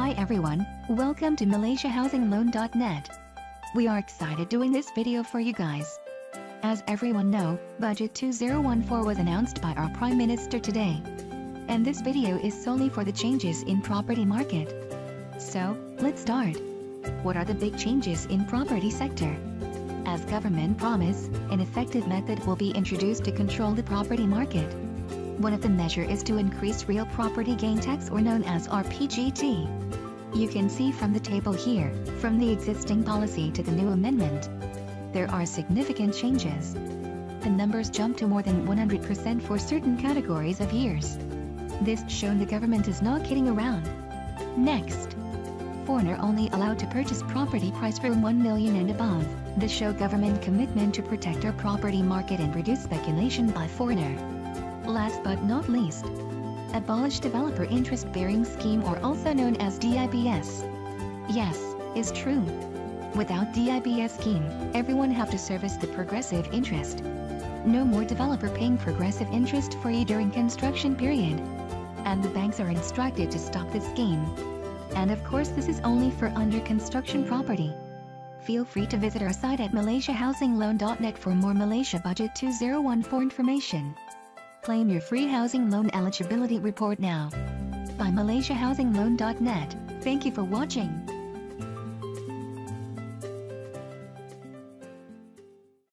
Hi everyone, welcome to MalaysiaHousingLoan.net. We are excited doing this video for you guys. As everyone know, Budget 2014 was announced by our Prime Minister today. And this video is solely for the changes in property market. So, let's start. What are the big changes in property sector? As government promise, an effective method will be introduced to control the property market. One of the measures is to increase real property gain tax, or known as RPGT. You can see from the table here, from the existing policy to the new amendment, there are significant changes. The numbers jump to more than 100% for certain categories of years. This shows the government is not kidding around. Next, foreigner only allowed to purchase property price from 1 million and above. This shows government commitment to protect our property market and reduce speculation by foreigner. Last but not least, abolish developer interest-bearing scheme, or also known as DIBS. Yes, is true. Without DIBS scheme, everyone have to service the progressive interest. No more developer paying progressive interest for you during construction period. And the banks are instructed to stop this scheme. And of course this is only for under construction property. Feel free to visit our site at MalaysiaHousingLoan.net for more Malaysia Budget 2014 information. Claim your free housing loan eligibility report now by MalaysiaHousingLoan.net. Thank you for watching.